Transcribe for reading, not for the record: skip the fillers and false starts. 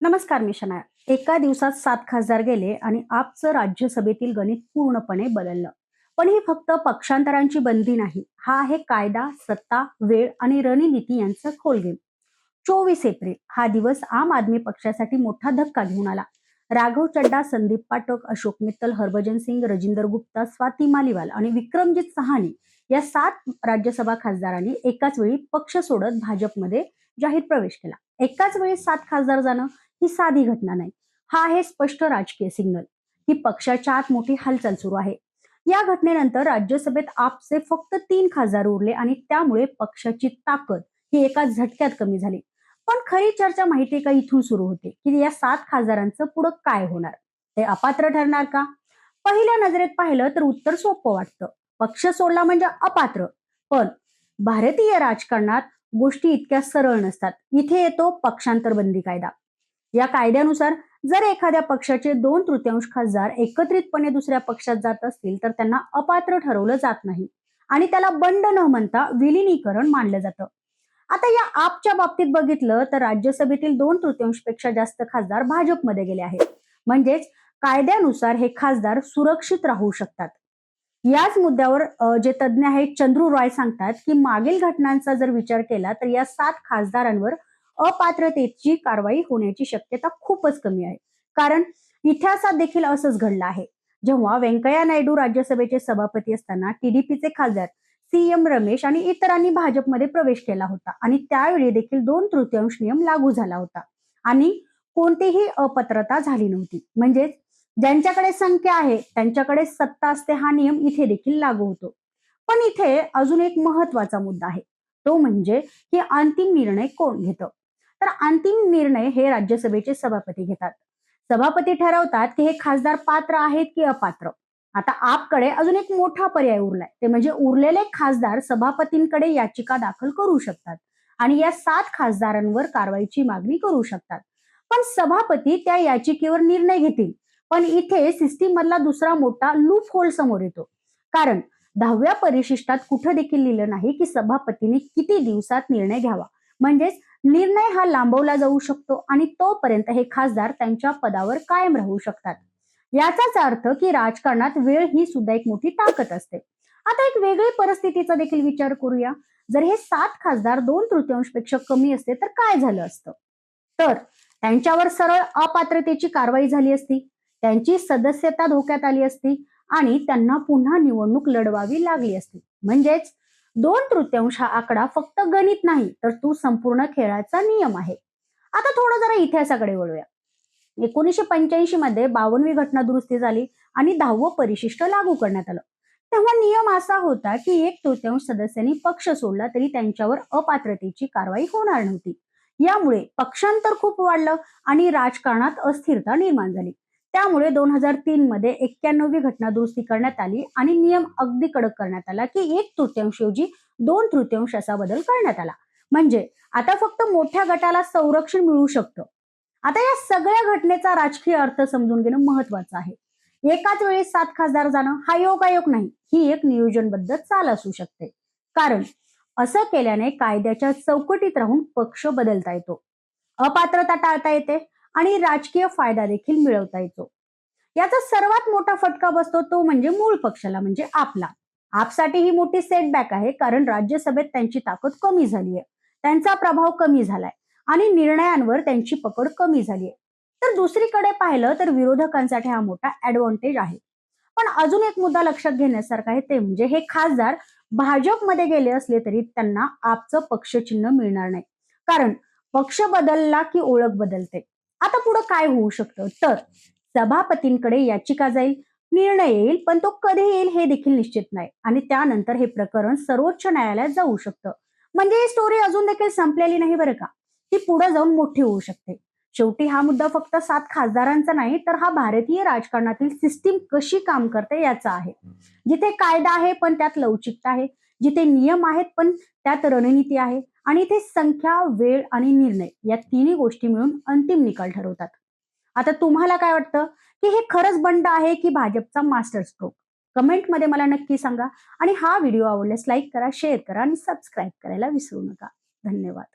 नमस्कार, मी शनाया. एका दिवसात 7 खासदार गेले आणि आपचं राज्यसभेतील गणित पूर्णपणे बदललं. पण ही फक्त पक्षांतरांची बंदी नाही. हा आहे कायदा, सत्ता, वेळ आणि रणनीती यांचा खोल गेम. 24 एप्रिल हा दिवस आम आदमी पक्षासाठी मोठा धक्का घेऊन आला. राघव चड्डा, संदीप पाठक, अशोक मित्तल, हरभजन सिंग, रजिंदर गुप्ता, स्वाती मालिवाल आणि विक्रमजीत सहानी या 7 राज्यसभा खासदारांनी एकाच वेळी पक्ष सोडत भाजपमध्ये जाहीर प्रवेश केला. एकाच वेळी 7 खासदार जाणं ही साधी घटना नाही. हा आहे स्पष्ट राजकीय सिग्नल की पक्षाच्या आत मोठी हालचाल सुरू आहे. या घटनेनंतर राज्यसभेत आपचे फक्त 3 खासदार उरले आणि त्यामुळे पक्षाची ताकद ही एका झटक्यात कमी झाली. पण खरी चर्चा माहितीये का इथून सुरू होते की या 7 खासदारांचं पुढं काय होणार. ते अपात्र ठरणार का? पहिल्या नजरेत पाहिलं तर उत्तर सोपं वाटतं. पक्ष सोडला म्हणजे अपात्र. पण भारतीय राजकारणात गोष्टी इतक्या सरळ नसतात. इथे येतो पक्षांतर बंदी कायदा. या कायद्यानुसार जर एखाद्या पक्षाचे 2/3 खासदार एकत्रितपणे दुसऱ्या पक्षात जात असतील तर त्यांना अपात्र ठरवलं जात नाही आणि त्याला बंड न म्हणता विलिनीकरण मानलं जातं. आता या आपच्या बाबतीत बघितलं तर राज्यसभेतील 2/3 पेक्षा जास्त खासदार भाजपमध्ये गेले आहेत. म्हणजेच कायद्यानुसार हे खासदार सुरक्षित राहू शकतात. याच मुद्द्यावर जे तज्ज्ञ आहेत चंद्रू रॉय सांगतात की मागील घटनांचा जर विचार केला तर या 7 खासदारांवर अपात्रतेची कारवाई होण्याची शक्यता खूपच कमी आहे. कारण इतिहासात देखील असंच घडलं आहे. जेव्हा व्यंकय्या नायडू राज्यसभेचे सभापती असताना टीडीपीचे खासदार CM रमेश आणि इतरांनी भाजपमध्ये प्रवेश केला होता आणि त्यावेळी देखील 2/3 नियम लागू झाला होता आणि कोणतीही अपात्रता झाली नव्हती. म्हणजेच ज्यांच्याकडे संख्या आहे त्यांच्याकडे सत्ता असते हा नियम इथे देखील लागू होतो. पण इथे अजून एक महत्वाचा मुद्दा आहे. तो म्हणजे की अंतिम निर्णय कोण घेतं. तर अंतिम निर्णय हे राज्यसभेचे सभापती घेतात. सभापती ठरवतात की हे खासदार पात्र आहेत की अपात्र. आता आपकडे अजून एक मोठा पर्याय उरलाय. ते म्हणजे उरलेले खासदार सभापतींकडे याचिका दाखल करू शकतात आणि या 7 खासदारांवर कारवाईची मागणी करू शकतात. पण सभापती त्या याचिकेवर निर्णय घेतील. पण इथे सिस्टीम मधला दुसरा मोठा लूप होल समोर येतो. कारण 10व्या परिशिष्टात कुठं देखील लिहिलं नाही की सभापतींनी किती दिवसात निर्णय घ्यावा. म्हणजेच निर्णय हा लांबवला जाऊ शकतो आणि तोपर्यंत हे खासदार त्यांच्या पदावर कायम राहू शकतात. याचाच अर्थ की राजकारणात वेळ ही सुद्धा एक मोठी ताकद असते. आता एक वेगळी परिस्थितीचा देखील विचार करूया. जर हे 7 खासदार 2/3 पेक्षा कमी असते तर काय झालं असतं. तर त्यांच्यावर सरळ अपात्रतेची कारवाई झाली असती. त्यांची सदस्यता धोक्यात आली असती आणि त्यांना पुन्हा निवडणूक लढवावी लागली असती. म्हणजेच 2/3 हा आकडा फक्त गणित नाही तर तो संपूर्ण खेळाचा नियम आहे. आता थोडं जरा इतिहासाकडे वळूया. 1985 मध्ये 52वी घटना दुरुस्ती झाली आणि 10वं परिशिष्ट लागू करण्यात आलं. तेव्हा नियम असा होता की 1/3 सदस्यांनी पक्ष सोडला तरी त्यांच्यावर अपात्रतेची कारवाई होणार नव्हती. यामुळे पक्षांतर खूप वाढलं आणि राजकारणात अस्थिरता निर्माण झाली. त्यामुळे 2003 मध्ये 91वी घटना दुरुस्ती करण्यात आली आणि नियम अगदी कडक करण्यात आला की 1/3 ऐवजी 2/3 असा बदल करण्यात आला. म्हणजे आता फक्त मोठ्या गटाला संरक्षण मिळू शकतं. आता या सगळ्या घटनेचा राजकीय अर्थ समजून घेणं महत्वाचं आहे. एकाच वेळी 7 खासदार जाणं हा योगायोग नाही, ही एक नियोजनबद्ध चाल असू शकते. कारण असं केल्याने कायद्याच्या चौकटीत राहून पक्ष बदलता येतो, अपात्रता टाळता येते आणि राजकीय फायदा देखील मिळवता येतो. याचा सर्वात मोठा फटका बसतो तो म्हणजे मूळ पक्षाला, म्हणजे आपला. आपसाठी ही मोठी सेटबॅक आहे कारण राज्यसभेत त्यांची ताकद कमी झालीय, त्यांचा प्रभाव कमी झालाय आणि निर्णयांवर त्यांची पकड कमी झालीय. तर दुसरीकडे पाहिलं तर विरोधकांसाठी हा मोठा ऍडव्हान्टेज आहे. पण अजून एक मुद्दा लक्षात घेण्यासारखा आहे ते म्हणजे हे खासदार भाजपमध्ये गेले असले तरी त्यांना आपचं पक्षचिन्ह मिळणार नाही. कारण पक्ष बदलला की ओळख बदलते. आता पुढे काय होऊ शकतं तर सभापतींकडे याचिका जाईल, निर्णय येईल, पण तो कधी येईल हे देखील निश्चित नाही आणि त्यानंतर हे प्रकरण सर्वोच्च न्यायालयात जाऊ शकतं. म्हणजे ही स्टोरी अजून देखील संपलेली नाही बरं का. ती पुढे जाऊन मोठी होऊ शकते. शेवटी हा मुद्दा फक्त 7 खासदारांचा नाही तर हा भारतीय राजकारणातील सिस्टीम कशी काम करते याचा आहे. जिथे कायदा आहे पण त्यात लवचिकता आहे, जिथे नियम आहेत पण त्यात रणनीती आहे आणि इथे संख्या, वेळ आणि निर्णय या तिन्ही गोष्टी मिळून अंतिम निकाल ठरवतात. आता तुम्हाला काय वाटतं की हे खरंच बंड आहे की भाजपचा मास्टर स्ट्रोक? कमेंटमध्ये मला नक्की सांगा आणि हा व्हिडिओ आवडल्यास लाईक करा, शेअर करा आणि सबस्क्राईब करायला विसरू नका. धन्यवाद.